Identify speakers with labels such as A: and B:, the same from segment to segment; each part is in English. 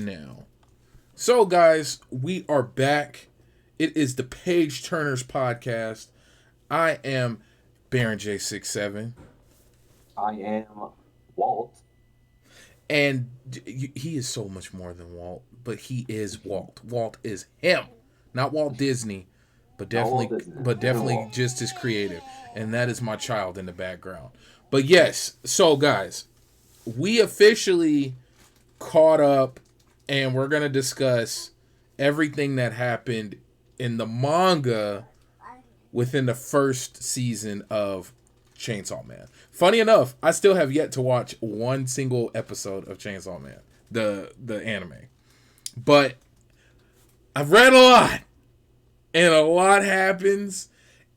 A: now. So, guys, we are back. It is the Page Turners podcast. I am Baron J67,
B: I am Walt.
A: and he is so much more than Walt, but he is Walt. Walt is him, not Walt Disney, but
B: Not Walt
A: definitely,
B: Disney.
A: but definitely
B: Walt.
A: just as creative. And that is my child in the background. But yes, so guys, we officially caught up, and we're gonna discuss everything that happened in the manga within the first season of Chainsaw Man. Funny enough, I still have yet to watch one single episode of Chainsaw Man, the anime. But I've read a lot, and a lot happens,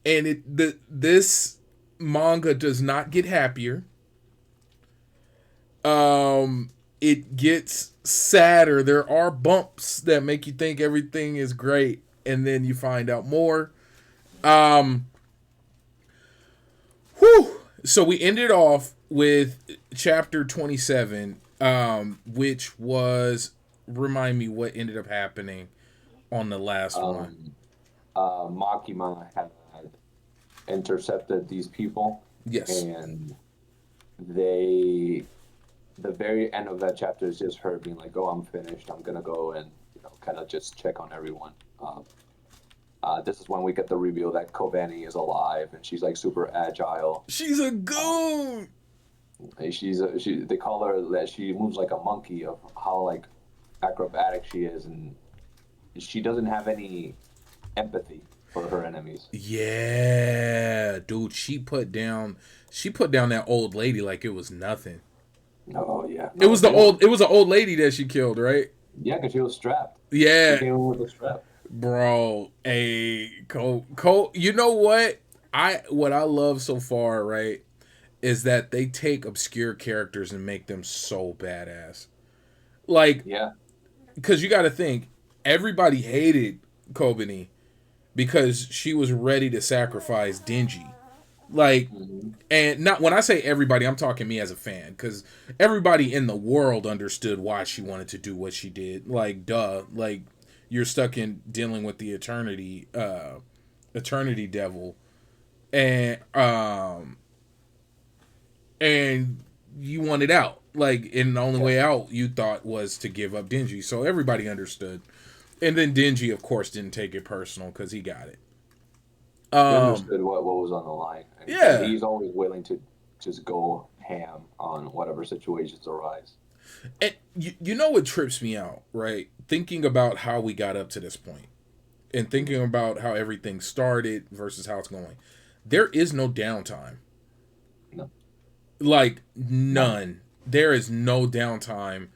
A: and this manga does not get happier. It gets sadder. There are bumps that make you think everything is great, and then you find out more. Um, Whew. So we ended off with chapter 27, which was, remind me what ended up happening on the last one.
B: Um, Makima had intercepted these people,
A: Yes.
B: and they, the very end of that chapter is just her being like, "Oh, I'm finished. I'm gonna go and kind of just check on everyone." This is when we get the reveal that Kobani is alive, and she's like super agile.
A: She's a
B: Um,
A: goon.
B: they call her that she moves like a monkey of how like acrobatic she is, and she doesn't have any empathy for her enemies.
A: Yeah, dude, she put down that old lady like it was nothing.
B: Oh yeah,
A: It
B: no,
A: was
B: they don't.
A: it was an old lady that she killed, right?
B: Yeah, because she was strapped. She
A: Yeah,
B: came in with a strap.
A: bro. Cole, you know what I love so far, right? Is that they take obscure characters and make them so badass. Like,
B: Yeah,
A: because you got to think, everybody hated Kobani because she was ready to sacrifice Dingy. Like,
B: hmm
A: and not when I say everybody, I'm talking me as a fan, because everybody in the world understood why she wanted to do what she did. Like, duh, like you're stuck in dealing with the eternity devil, and and you wanted out. Like, and the only
B: yeah.
A: way out you thought was to give up Dingy. So everybody understood. And then Dingy, of course, didn't take it personal because he got it.
B: He
A: Um,
B: understood what was on the line, and
A: yeah.
B: he's always willing to just go ham on whatever situations arise.
A: And you know what trips me out, right? Thinking about how we got up to this point and
B: Mhm.
A: thinking about how everything started versus how it's going. There is no downtime.
B: No,
A: Like,
B: none.
A: none. There is no downtime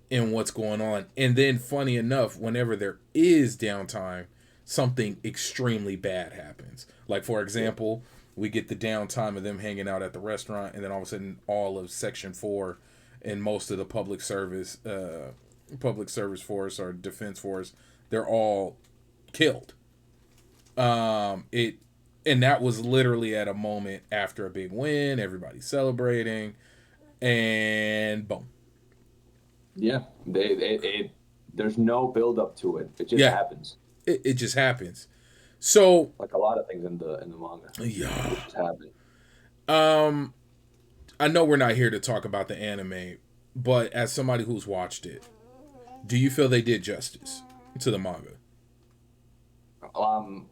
A: in what's going on. And then, funny enough, whenever there is downtime, something extremely bad happens. Like, for
B: Yeah.
A: example, we get the downtime of them hanging out at the restaurant, and then all of a sudden, all of Section 4 and most of the public service force or defense force, they're all killed. It and that was literally at a moment after a big win, everybody's celebrating, and boom.
B: Yeah, there's no build up to it. It just
A: Yeah,
B: happens.
A: it just happens. So,
B: Like a lot of things in the manga,
A: yeah.
B: it just happens.
A: Um, I know we're not here to talk about the anime, but as somebody who's watched it, do you feel they did justice to the manga?
B: Um,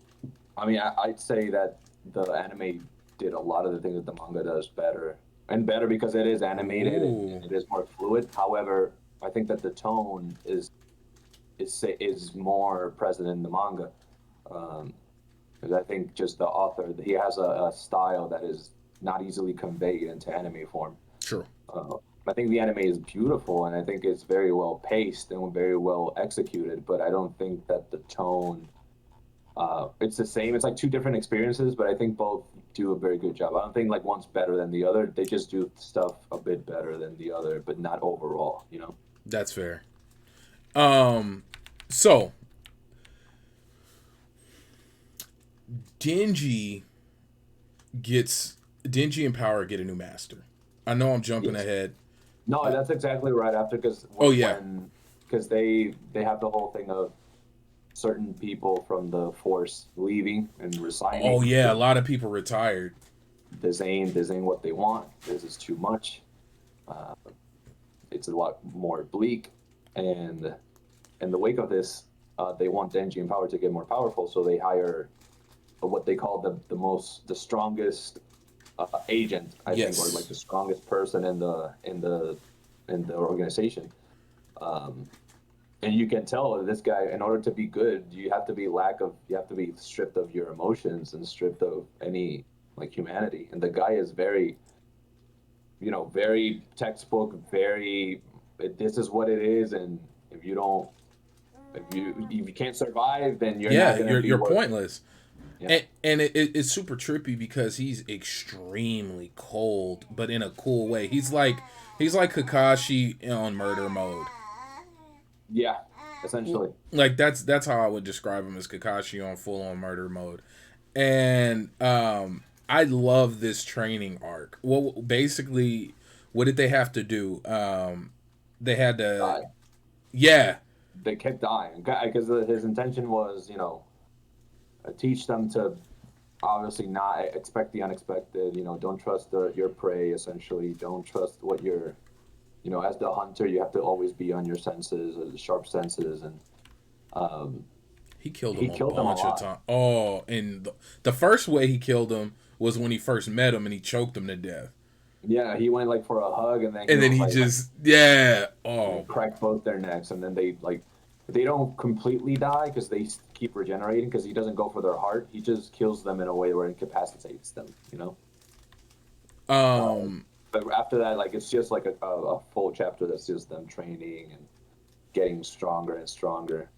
B: I mean, I'd say that the anime did a lot of the things that the manga does better, and better because it is animated and
A: Ooh,
B: it is more fluid. However, I think that the tone is more present in the manga. Um, because I think just the author, he has a style that is not easily conveyed into anime form.
A: true.
B: Uh, I think the anime is beautiful, and I think it's very well paced and very well executed. But I don't think that the tone, it's the same. It's like two different experiences, but I think both do a very good job. I don't think like one's better than the other. They just do stuff a bit better than the other, but not overall.
A: That's fair. Um, so Dingy Dingy and Power get a new master. I know I'm jumping
B: Yes.
A: ahead.
B: No,
A: Uh,
B: that's exactly right. After because
A: oh yeah,
B: when because they have the whole thing of certain people from the force leaving and
A: Oh
B: resigning
A: yeah, a
B: because
A: lot of people retired.
B: this ain't what they want. This is too much. Uh, it's a lot more bleak, and in the wake of this, they want Denji and Power to get more powerful, so they hire what they call the strongest agent, I think, or like
A: Yes.
B: the strongest person in the organization. Um, and you can tell that this guy, in order to be good, you have to be stripped of your emotions and stripped of any like humanity. And the guy is very, very textbook, very. This is what it is, and if you don't, if you can't survive, then you're
A: Yeah,
B: not gonna be
A: you're
B: worth.
A: pointless.
B: Yeah,
A: And it's super trippy because he's extremely cold, but in a cool way. He's like Kakashi on murder mode.
B: yeah, essentially.
A: Like that's how I would describe him, as Kakashi on full on murder mode. And I love this training arc. Well, basically, what did they have to do? They had to,
B: Die.
A: yeah,
B: They kept dying because his intention was, teach them to obviously not expect the unexpected. Don't trust your prey. Essentially, don't trust what you're. As the hunter, you have to always be on your senses, sharp senses, and um,
A: he killed
B: he
A: him a
B: killed them a
A: bunch of
B: lot.
A: times. Oh, and the first way he killed him was when he first met him and he choked him to death.
B: Yeah, he went like for a hug, and then he
A: And then
B: was
A: he
B: like,
A: just, yeah,
B: they
A: oh,
B: cracked both their necks, and then they don't completely die because they keep regenerating because he doesn't go for their heart. He just kills them in a way where it incapacitates them.
A: um,
B: But after that, like it's just like a full chapter that's just them training and getting stronger and stronger.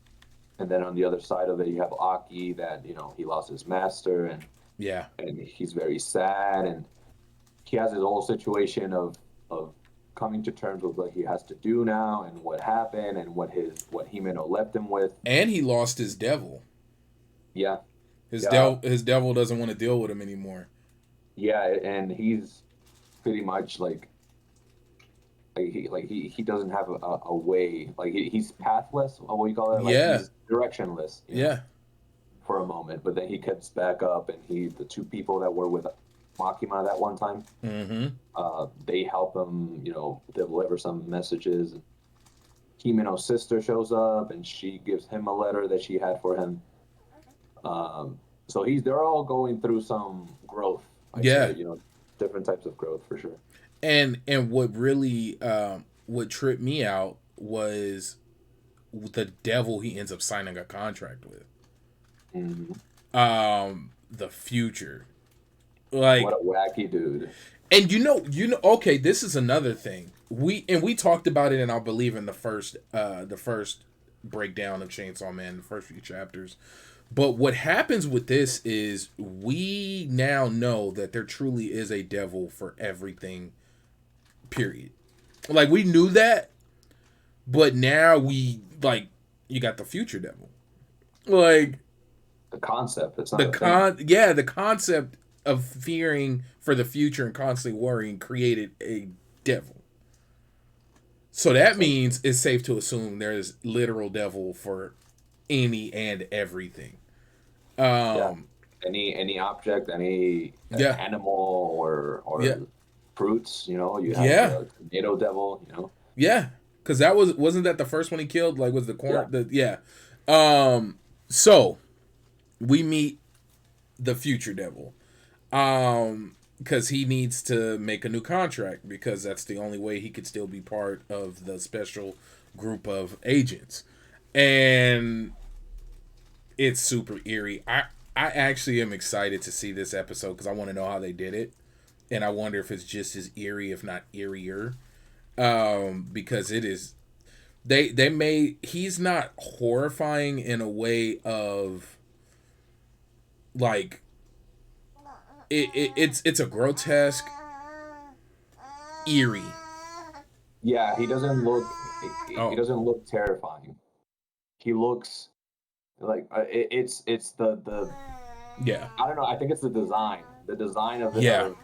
B: And then on the other side of it, you have Aki that he lost his master,
A: yeah.
B: and he's very sad, and he has his whole situation of coming to terms with what he has to do now and what happened and what Himeno left him with.
A: And he lost his devil.
B: Yeah,
A: His
B: yeah,
A: devil doesn't want to deal with him anymore.
B: yeah, and he's pretty much like he doesn't have a way, like he's pathless, what do you call it, like
A: Yeah,
B: he's directionless,
A: yeah,
B: for a moment, but then he gets back up, and the two people that were with Makima that one time,
A: mm-hmm.
B: they help him, deliver some messages. Himeno's sister shows up, and she gives him a letter that she had for him. So they're all going through some growth, I'd say,
A: Yeah.
B: different types of growth for sure.
A: And what really what tripped me out was the devil he ends up signing a contract with.
B: Mm-hmm.
A: The future.
B: What
A: Like,
B: a wacky dude.
A: and okay, this is another thing. We talked about it, and I believe in the first breakdown of Chainsaw Man, the first few chapters. But what happens with this is we now know that there truly is a devil for everything, period. Like, we knew that, but now you got the future devil. Like,
B: The concept, it's not
A: the
B: a thing.
A: the concept of fearing for the future and constantly worrying created a devil. So that means it's safe to assume there's literal devil for any and everything.
B: Yeah.
A: Um,
B: Any object, any
A: yeah,
B: animal
A: yeah,
B: or fruits, you have
A: yeah,
B: the tomato devil.
A: yeah. Because wasn't that the first one he killed? Like, was the
B: Yeah.
A: corn? Yeah. So we meet the future devil. Because he needs to make a new contract because that's the only way he could still be part of the special group of agents. And it's super eerie. I actually am excited to see this episode because I want to know how they did it, and I wonder if it's just as eerie, if not eerier. Because it is. They made he's not horrifying in a way of like it's a grotesque eerie.
B: Yeah, he
A: Oh
B: doesn't look terrifying. He looks like it's the
A: yeah,
B: I don't know. I think it's the design of
A: yeah,
B: him.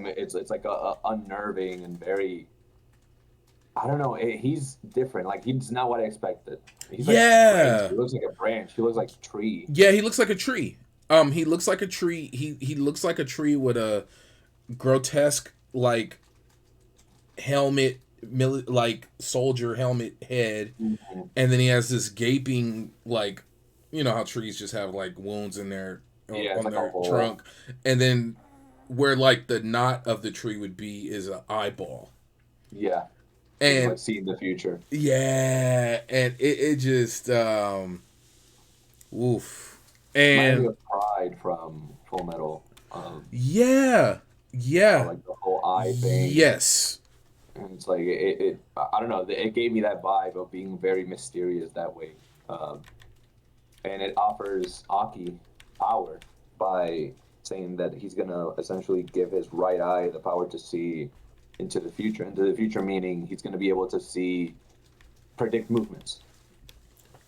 B: It's like a unnerving and very I don't know. He's different. Like he's not what I expected. He's like branch.
A: Yeah.
B: He looks like a branch. He looks like a tree.
A: Yeah, he looks like a tree. He looks like a tree. He looks like a tree with a grotesque like helmet, like soldier helmet head,
B: Mhm.
A: and then he has this gaping like, you know how trees just have like wounds in their
B: Yeah, it's
A: on
B: like a
A: their
B: hole.
A: trunk, and then where like the knot of the tree would be is an eyeball,
B: Yeah, so he's
A: and
B: like seeing the future.
A: yeah, and it just woof,
B: Reminded me
A: and
B: of Pride from Full Metal.
A: yeah, yeah,
B: Like the whole eye thing.
A: yes.
B: And it's like I don't know. It gave me that vibe of being very mysterious that way. Um, and it offers Aki power by saying that he's gonna essentially give his right eye the power to see into the future. Into the future meaning he's gonna be able to see predict movements,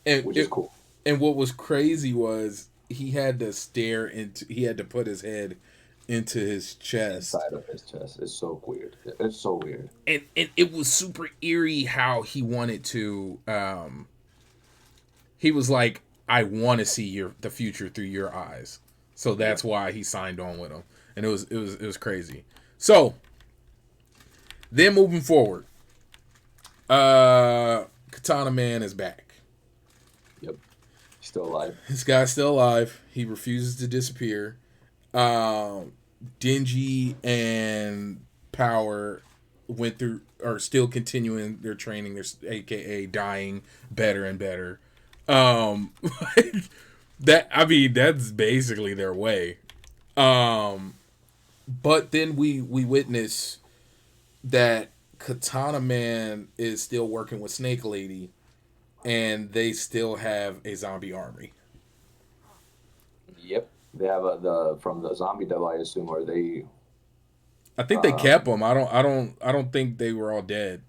A: and
B: which is
A: it,
B: cool.
A: and what was crazy was he had to put his head into his chest,
B: Inside of his chest is so weird. It's so weird.
A: and it was super eerie how he wanted to he was like, I want to see the future through your eyes, so
B: Yep.
A: that's why he signed on with him, and it was crazy. So then moving forward, Katana Man is back.
B: Yep. Still alive.
A: This guy's still alive. He refuses to disappear. um, Dingy and Power went through are still continuing their training. They're AKA dying better and better. Um, that I mean that's basically their way. Um, but then we witness that Katana Man is still working with Snake Lady, and they still have a zombie army.
B: Yep. They have the from the zombie devil, I assume, or they
A: I think they kept
B: um
A: them. I don't think they were all dead.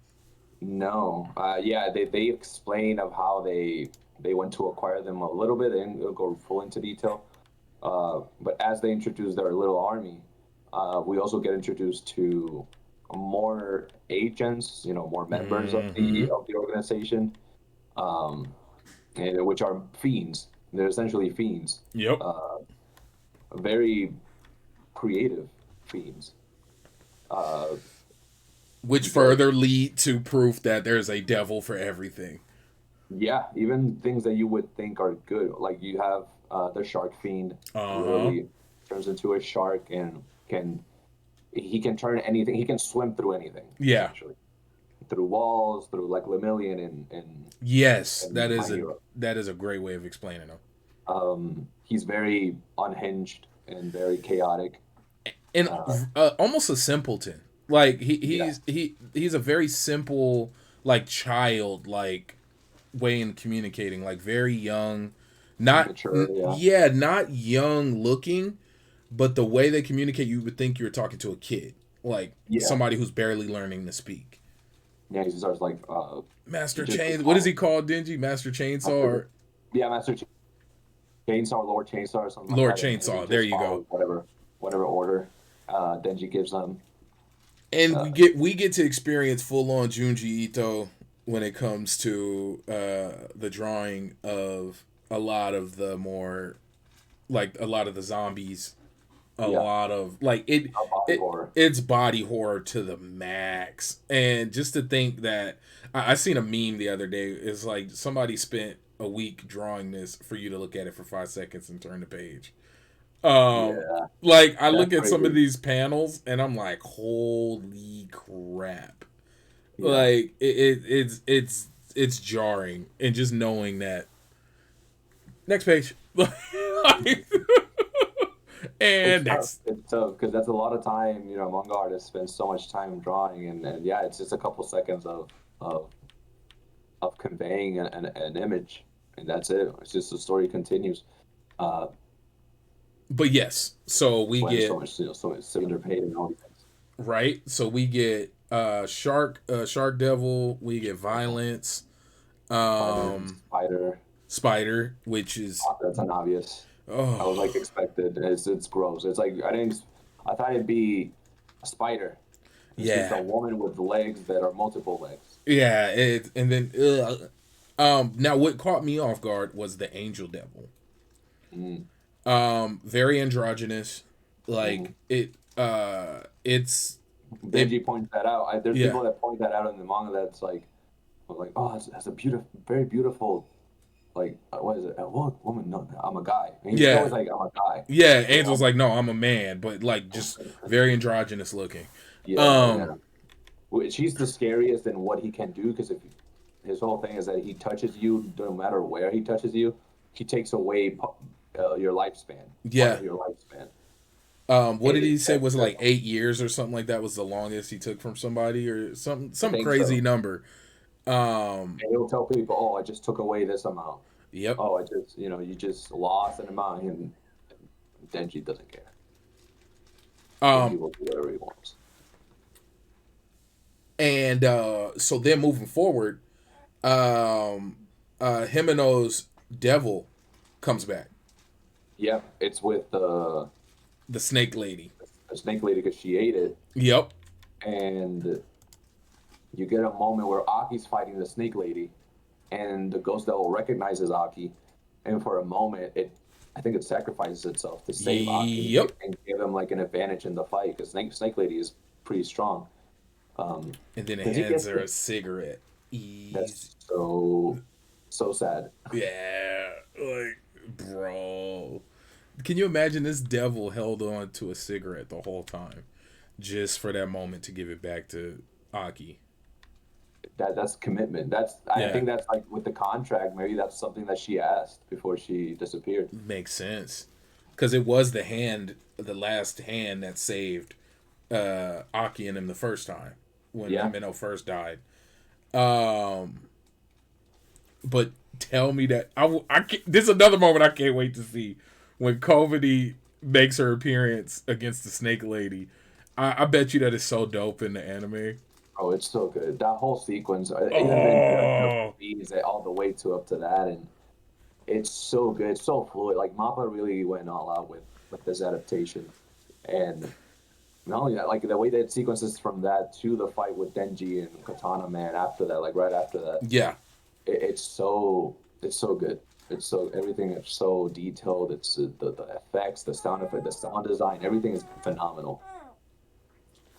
B: no. Yeah, they explain of how they went to acquire them a little bit. They didn't go full into detail. But as they introduce their little army, we also get introduced to more agents, more members of
A: Mm-hmm.
B: the organization, um, and which are fiends. They're essentially fiends,
A: Yep.
B: uh, very creative fiends. Uh,
A: Which
B: because
A: further lead to proof that there's a devil for everything.
B: yeah, even things that you would think are good, like you have the shark fiend,
A: Uh huh.
B: literally turns into a shark and he can turn anything. He can swim through anything,
A: Yeah.
B: essentially, through walls, through like Lemillion
A: Yes,
B: and My Hero.
A: that is a great way of explaining them.
B: He's very unhinged and very chaotic.
A: And
B: Uh,
A: almost a simpleton. Like
B: yeah,
A: he's a very simple like child like way in communicating. Like very young, not
B: mature. Yeah,
A: yeah, not young looking, but the way they communicate, you would think you were talking to a kid, like
B: yeah,
A: somebody who's barely learning to speak.
B: yeah. He starts like he
A: Master
B: just
A: Chain. What is
B: becomes
A: he called? Dingy Master
B: I
A: Chainsaw
B: forget.
A: or
B: Yeah, Master Chainsaw, Lord Chainsaw, or something like
A: Lord
B: that, and he
A: Chainsaw? There
B: just
A: you go.
B: follows whatever order Denji gives them.
A: And
B: Uh,
A: we get to experience full on Junji Ito when it comes to the drawing of a lot of the more like a lot of the zombies, a
B: yeah,
A: lot of like it
B: a body
A: it
B: horror.
A: it's body horror to the max. And just to think that I seen a meme the other day. It's like somebody spent a week drawing this for you to look at it for 5 seconds and turn the page. Um,
B: Yeah,
A: like I
B: that's
A: look at some of
B: crazy.
A: these panels and I'm like, holy crap!
B: Yeah.
A: Like it's jarring, and just knowing that next page,
B: It's
A: and
B: tough.
A: next,
B: It's tough because that's a lot of time. Manga artists spend so much time drawing, and yeah, it's just a couple seconds of of conveying an image, and that's it. It's just the story continues. Uh,
A: but yes, so
B: that's
A: we
B: why there's so
A: get
B: much, so underpaid and all these things.
A: right, so we get shark devil, we get violence,
B: Spider,
A: um,
B: spider.
A: spider, which is
B: That's an obvious. I was like
A: oh
B: expected. It's gross. It's like I didn't. I thought it'd be a spider. It's just a
A: yeah.
B: woman with legs that are multiple legs.
A: Yeah, and then now what caught me off guard was the Angel Devil.
B: Mm.
A: Very androgynous.
B: Hmm.
A: Like it's it
B: Denji points that out. There's
A: yeah.
B: people that point that out in the manga. That's like, oh, that's a beautiful, very beautiful. Like, what is it? A woman? No, I'm a guy. And he's
A: Yeah.
B: always like, I'm a guy.
A: Yeah,
B: Like,
A: Angel's like, no, I'm a man, but like just very androgynous looking.
B: yeah, yeah.
A: Um,
B: Which he's the scariest in what he can do because if his whole thing is that he touches you, no matter where he touches you, he takes away your lifespan, part
A: yeah.
B: of your lifespan.
A: What
B: And
A: did he say
B: that's
A: was it
B: just,
A: like 8 years or something like that was the longest he took from somebody or
B: I
A: some
B: think
A: crazy
B: so.
A: number. Um,
B: And he'll tell people, "Oh, I just took away this amount.
A: yep.
B: Oh, I just, you just lost an amount." And Denji doesn't care. Denji
A: Um,
B: will do whatever he wants.
A: and so then moving forward, Himeno's devil comes back,
B: Yeah, it's with
A: the snake lady.
B: the snake lady because she ate it,
A: Yep.
B: and you get a moment where Aki's fighting the snake lady, and the ghost devil recognizes Aki, and for a moment, I think it sacrifices itself to save Aki
A: Yep.
B: and give him like an advantage in the fight because snake lady is pretty strong.
A: And then it
B: Because he
A: hands
B: gets
A: her a cigarette. Easy.
B: that's so sad.
A: Yeah. Like, bro. Can you imagine this devil held on to a cigarette the whole time just for that moment to give it back to Aki?
B: That's commitment. I
A: Yeah,
B: think that's like with the contract. Maybe that's something that she asked before she disappeared.
A: makes sense. Because it was the last hand that saved Aki and him the first time when
B: Yeah.
A: Minnow first died. Um, but tell me that I can't, this is another moment I can't wait to see when Kovadi makes her appearance against the Snake Lady. I bet you that is so dope in the anime.
B: Oh, it's so good. That whole sequence, even the
A: Oh
B: beats all the way to up to that, and it's so good. It's so fluid. Like Mappa really went all out with this adaptation, and not only that, like the way that sequences from that to the fight with Denji and Katana Man after that, like right after that,
A: yeah,
B: it's so good. It's so everything is so detailed. It's the effects, the sound effect, the sound design, everything is phenomenal.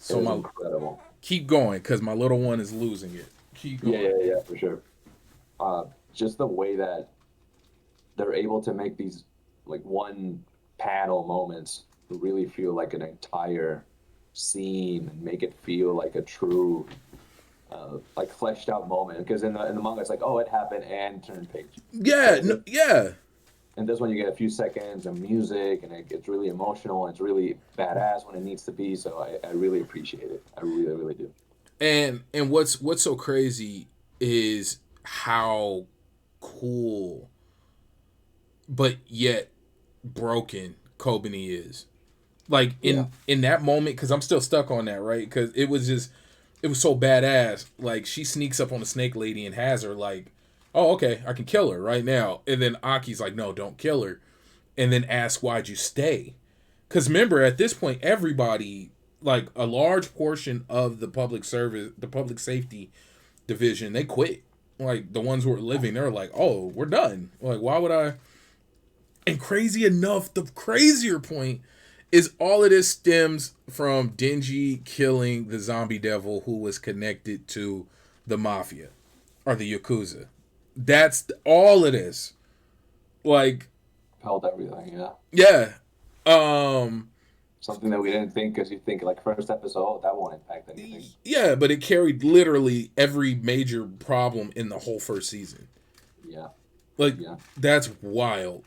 B: It
A: so
B: is
A: my
B: incredible.
A: keep going because my little one is losing it. Keep
B: Yeah,
A: going.
B: yeah, yeah, for sure. Just the way that they're able to make these like one panel moments really feel like an entire scene and make it feel like a true like fleshed out moment because in the manga it's like oh it happened and turn page
A: Yeah,
B: but
A: no, yeah.
B: in this one you get a few seconds of music and it gets really emotional and it's really badass when it needs to be so I really appreciate it I really do.
A: And what's so crazy is how cool but yet broken Kobani is. Like
B: Yeah.
A: in that moment, because I'm still stuck on that, right? Because it was so badass. Like she sneaks up on the snake lady and has her like, oh okay, I can kill her right now. And then Aki's like, no, don't kill her. And then ask why'd you stay? Because remember, at this point, everybody like a large portion of the public service, the public safety division, they quit. Like the ones who are living, they're like, oh, we're done. Like why would I? And crazy enough, the crazier point is all of this stems from Denji killing the zombie devil who was connected to the mafia or the Yakuza. That's all it is. Like,
B: Held everything, yeah.
A: yeah. Um
B: Something that we didn't think because you think like first episode oh, that won't impact anything.
A: yeah, but it carried literally every major problem in the whole first season.
B: Yeah,
A: Like
B: yeah.
A: that's wild.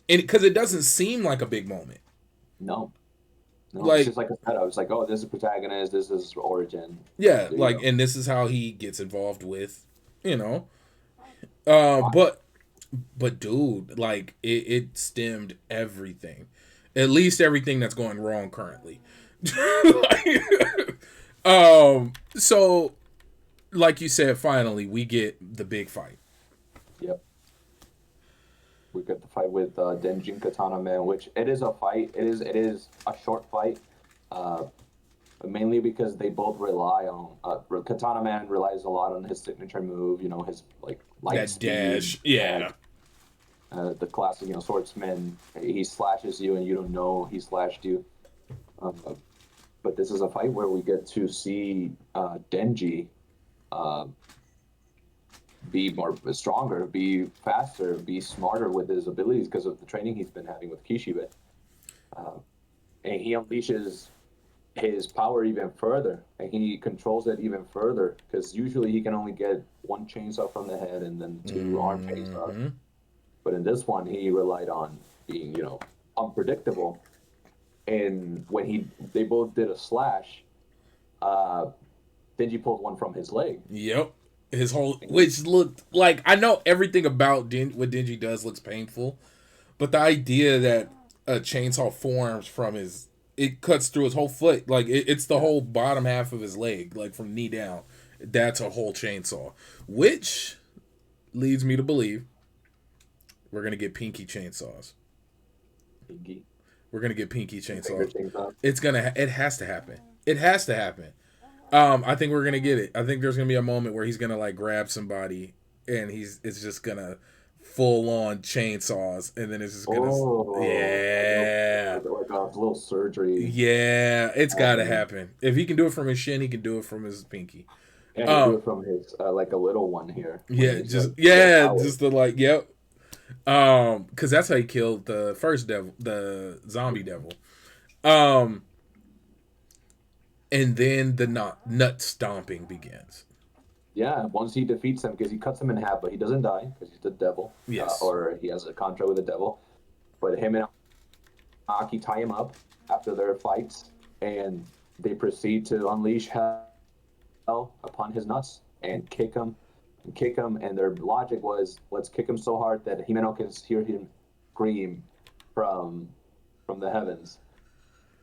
A: And because it doesn't seem like a big moment.
B: No, no, it's
A: Like
B: just like a setup. It's like, oh, this is protagonist, this is origin.
A: yeah,
B: There you
A: like
B: go.
A: and this is how he gets involved with, you know.
B: Fine.
A: But dude, like it stemmed everything. At least everything that's going wrong currently. So like you said, finally we get the big fight.
B: Yep. We got the fight with Denjin Katana Man, which it is a fight. It is a short fight. Uh, mainly because they both rely on Katana Man relies a lot on his signature move, his like light
A: That
B: speed
A: dash.
B: and
A: Yeah.
B: the classic, swordsman. He slashes you and you don't know he slashed you. Uh, but this is a fight where we get to see Denji uh, be more stronger, be faster, be smarter with his abilities because of the training he's been having with Kishibe. Uh, and he unleashes his power even further and he controls it even further because usually he can only get one chainsaw from the head and then two arm chainsaws.
A: Mm-hmm.
B: But in this one, he relied on being, unpredictable. And when they both did a slash, uh, Denji pulled one from his leg.
A: Yep. His whole,
B: And
A: which looked like, I know everything about what Denji does looks painful, but the idea that a chainsaw forms from it cuts through his whole foot, like it's the
B: yeah.
A: whole bottom half of his leg, like from knee down. That's a whole chainsaw, which leads me to believe we're gonna get pinky chainsaws.
B: Pinky,
A: We're gonna get pinky
B: finger
A: chainsaws.
B: chainsaw.
A: It has to happen. It has to happen. I think we're gonna get it. I think there's gonna be a moment where he's gonna like grab somebody and it's just gonna full on chainsaws and then it's just gonna,
B: Oh,
A: yeah,
B: like a little surgery
A: yeah, it's gotta
B: happening.
A: happen. If he can do it from his shin, he can do it from his pinky.
B: Yeah, he'll do
A: Um,
B: it from his like a little one here when
A: yeah,
B: he's
A: just
B: full
A: yeah,
B: power.
A: just the like, yep. Because that's how he killed the first devil, the zombie devil. Um, and then the nut stomping begins.
B: Yeah, once he defeats him, because he cuts him in half, but he doesn't die because he's the devil,
A: Yes.
B: or he has a contract with the devil. But him and Aki tie him up after their fights, and they proceed to unleash hell upon his nuts and kick him and kick him. And their logic was, let's kick him so hard that Himeno can hear him scream from from the heavens.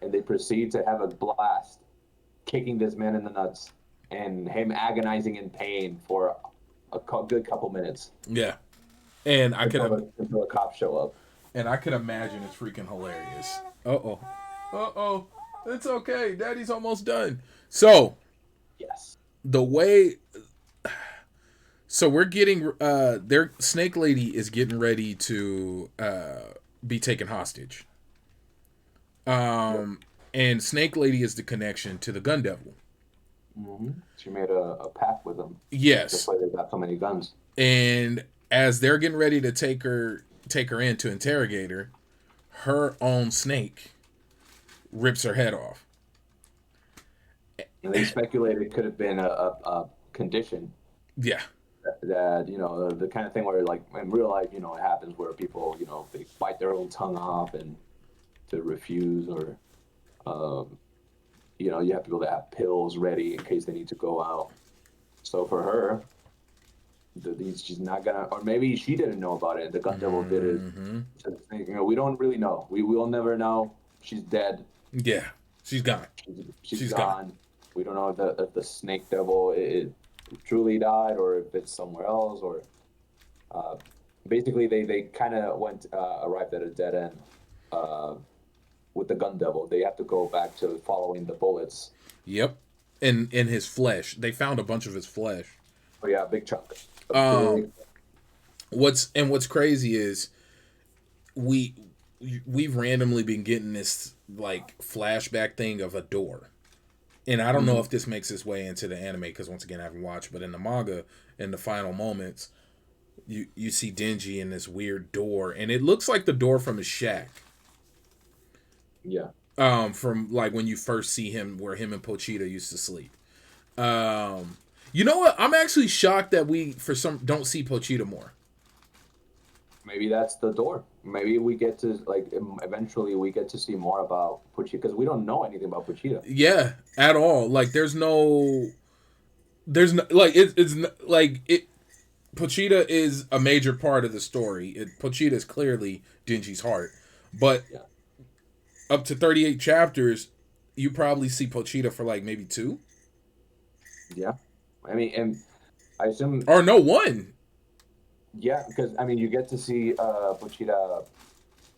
B: And they proceed to have a blast, kicking this man in the nuts and him agonizing in pain for a good couple minutes
A: Yeah. And I could
B: until the cops show up.
A: imagine it's freaking hilarious. Uh-oh. Uh-oh. It's okay. Daddy's almost done. So,
B: Yes.
A: the way we're getting their Snake Lady is getting ready to be taken hostage.
B: Yep.
A: And Snake Lady is the connection to the Gun Devil.
B: She made a pact with him. That's
A: Yes.
B: why they got so many guns.
A: And as they're getting ready to take her in to interrogate her own snake rips her head off.
B: And they speculated it could have been a condition
A: Yeah.
B: that the kind of thing where like in real life it happens where people they bite their own tongue off and to refuse or um, you have to be able to have pills ready in case they need to go out. So for her, she's not gonna, or maybe she didn't know about it. The gun devil did it.
A: Mm-hmm.
B: So, we don't really know. We will never know. She's dead.
A: Yeah. She's gone.
B: She's
A: She's gone.
B: gone. We don't know if the snake devil it truly died or if it's somewhere else or uh, basically they kind of arrived at a dead end uh, with the gun devil. They have to go back to following the bullets.
A: Yep. In his flesh. They found a bunch of his flesh.
B: Oh yeah, big chunk. A
A: Um
B: big.
A: what's crazy is we we've randomly been getting this like flashback thing of a door. And I don't know if this makes its way into the anime because once again I haven't watched, but in the manga, in the final moments, you see Denji in this weird door, and it looks like the door from his shack.
B: Yeah.
A: From like when you first see him, where him and Pochita used to sleep. You know what? I'm actually shocked that we for some don't see Pochita more.
B: Maybe that's the door. Maybe we get to like eventually we get to see more about Puchita because we don't know anything about Puchita.
A: Yeah, at all. Like there's no like like it. Pochita is a major part of the story. Pochita is clearly Denji's heart, but
B: Yeah.
A: up to 38 chapters, you probably see Pochita for like maybe two
B: Yeah. I mean, and I assume
A: or no one.
B: yeah, because I mean you get to see Puchita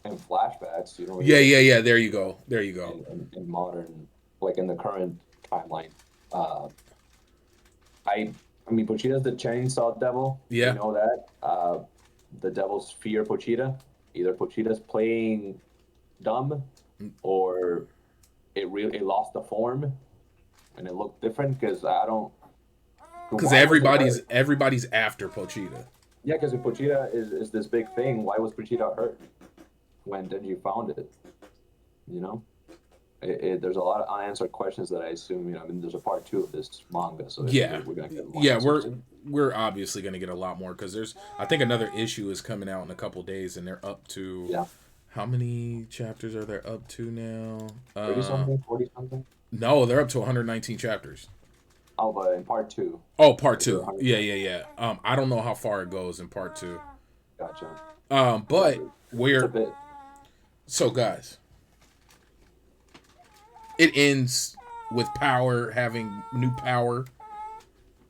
B: in flashbacks. You don't
A: Yeah,
B: really
A: yeah, yeah. There you go. There you go.
B: in modern like in the current timeline. Uh, I mean, Pochita's the chainsaw devil. We
A: Yeah.
B: know that. The devils fear Pochita. Either Pochita's playing dumb, or it lost the form and it looked different. Because I don't.
A: Because
B: Why was it hurt?
A: everybody's after Pochita.
B: Yeah, because if Pochita is this big thing, why was Pochita hurt when Denji found it? You know, there's a lot of unanswered questions that I assume. I mean, there's a part two of this manga, so
A: Yeah,
B: we're gonna get more
A: yeah,
B: answers.
A: we're obviously gonna get a lot more because there's I think another issue is coming out in a couple days and they're up to
B: Yeah,
A: how many chapters are there up to now?
B: 30 something, 40 something.
A: No, they're up to 119 chapters.
B: Oh, but in part two,
A: Oh, part
B: is it
A: two.
B: 100?
A: Yeah, yeah, yeah. I don't know how far it goes in part two.
B: Gotcha. Yeah,
A: But
B: it's a
A: we're
B: bit.
A: so guys. It ends with Power having new power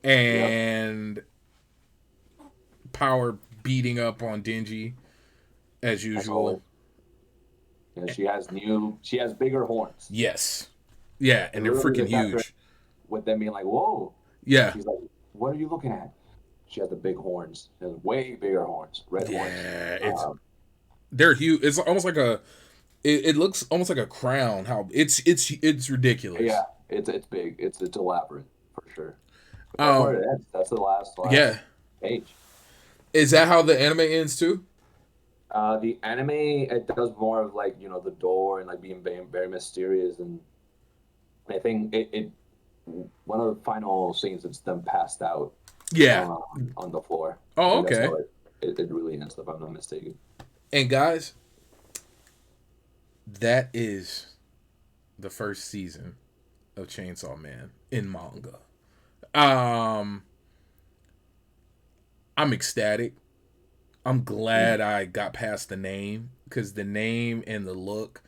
B: Yep,
A: and Power beating up on Dingy as
B: that's always.
A: usual.
B: Yeah, she has bigger horns.
A: Yes. Yeah,
B: And
A: and they're
B: literally
A: freaking
B: the chapter
A: huge.
B: with them being like, "Whoa," and
A: Yeah.
B: she's like, "What are you looking at?" She has the big horns. She has way bigger horns, red horns.
A: Yeah,
B: Um,
A: they're huge. It's almost like it looks almost like a crown. How it's ridiculous.
B: yeah, it's big. It's elaborate for sure. But that's where
A: Um,
B: it ends. That's the last
A: yeah.
B: page.
A: Is that how the anime ends too?
B: The anime, it does more of like the door and like being very, very mysterious, and I think it one of the final scenes, it's them passed out
A: Yeah.
B: on the floor. I
A: Oh,
B: think that's
A: okay.
B: how it really ends, if I'm not mistaken.
A: And guys, that is the first season of Chainsaw Man in manga. Um, I'm ecstatic. I'm
B: Mm.
A: glad I got past the name because the name and the look,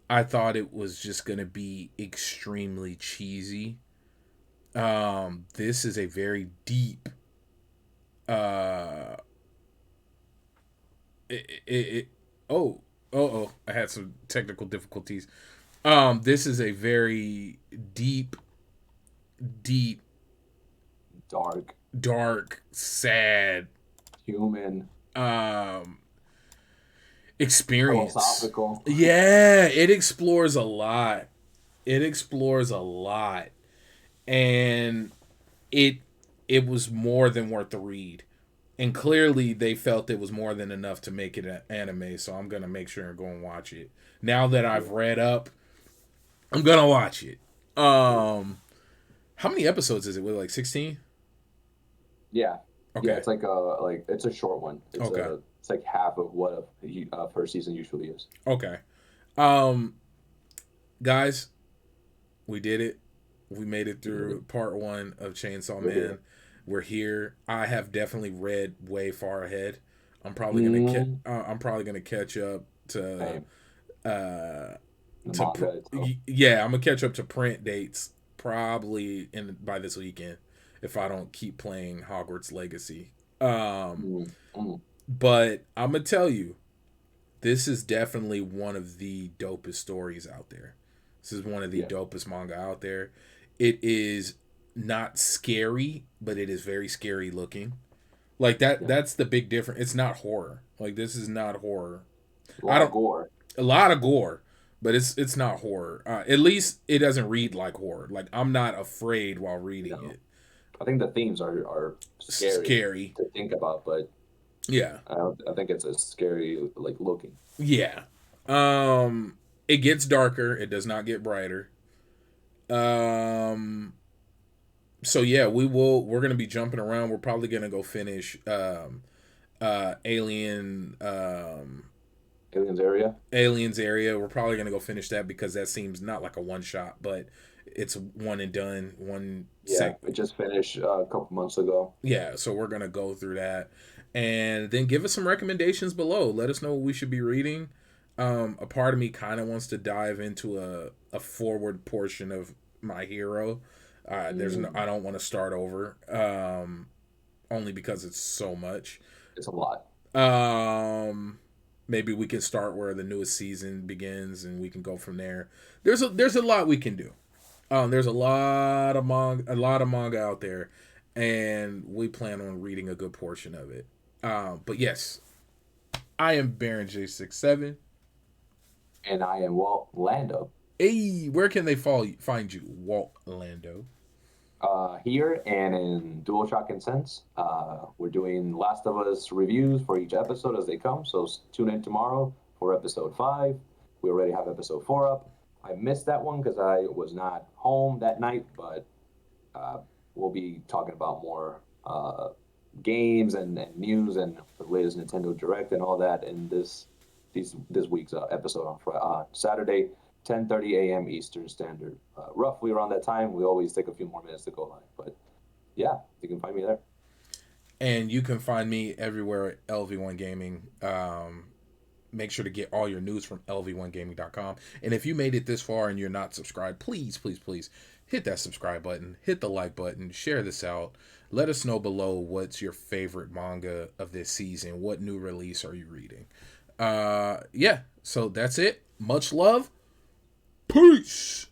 A: I thought it was just gonna be extremely cheesy. This is a very deep. Uh, it oh I had some technical difficulties. This is a very deep, deep,
B: Dark,
A: dark, sad
B: human,
A: um experience.
B: philosophical.
A: Yeah, it explores a lot. It explores a lot, and it it was more than worth the read. And clearly, they felt it was more than enough to make it an anime. So I'm gonna make sure and go and watch it. Now that I've read up, I'm gonna watch it. How many episodes is it? With like 16?
B: Yeah, yeah.
A: Okay.
B: It's like it's a short one.
A: Okay.
B: It's like half of what a first season usually is.
A: Okay. Um, guys, we did it. We made it
B: We did it.
A: through part one of Chainsaw
B: We did
A: Man.
B: it.
A: We're here. I have definitely read way far ahead.
B: Mm,
A: I'm probably gonna catch up to
B: same.
A: uh
B: The
A: to
B: manga itself.
A: yeah. I'm gonna catch up to print dates probably in by this weekend if I don't keep playing Hogwarts Legacy. Um,
B: Mm, mm,
A: but I'm gonna tell you, this is definitely one of the dopest stories out there. This is one of the
B: yeah,
A: dopest manga out there. It is not scary, but it is very scary looking. Like that
B: yeah.
A: that's the big difference. It's not horror. Like this is not horror.
B: A
A: I
B: lot of
A: don't
B: gore.
A: a lot of gore, but it's not horror. At least it doesn't read like horror. Like I'm not afraid while reading
B: No,
A: it.
B: I think the themes are scary
A: Scary.
B: to think about, but
A: Yeah.
B: I think it's a scary like looking.
A: Yeah. It gets darker, it does not get brighter. Um so yeah, we're gonna be jumping around. We're probably gonna go finish Alien
B: Aliens area.
A: Aliens area. We're probably gonna go finish that because that seems not like a one shot, but it's one and done, one
B: Yeah,
A: sec.
B: it just finished a couple months ago.
A: Yeah, so we're gonna go through that, and then give us some recommendations below. Let us know what we should be reading. A part of me kind of wants to dive into a forward portion of My Hero. There's no,
B: Mm,
A: I don't want to start over, only because it's so much.
B: it's a lot.
A: Um, Maybe we can start where the newest season begins, and we can go from there. There's a lot we can do. There's a lot of manga out there, and we plan on reading a good portion of it. But yes, I am Baron J67.
B: And I am Walt Lando.
A: Hey, where can they find you, Walt Lando?
B: Here and in DualShock and Sense. We're doing Last of Us reviews for each episode as they come, so tune in tomorrow for episode 5. We already have episode 4 up. I missed that one because I was not home that night, but uh, we'll be talking about more games and news and the latest Nintendo Direct and all that in this week's episode on Saturday, 10:30 a.m. Eastern Standard. Roughly around that time. We always take a few more minutes to go live, but yeah, you can find me there.
A: And you can find me everywhere at LV1 Gaming. Make sure to get all your news from lv1gaming.com. And if you made it this far and you're not subscribed, please, please, please hit that subscribe button, hit the like button, share this out. Let us know below what's your favorite manga of this season. What new release are you reading? Yeah, so that's it. Much love. Peace.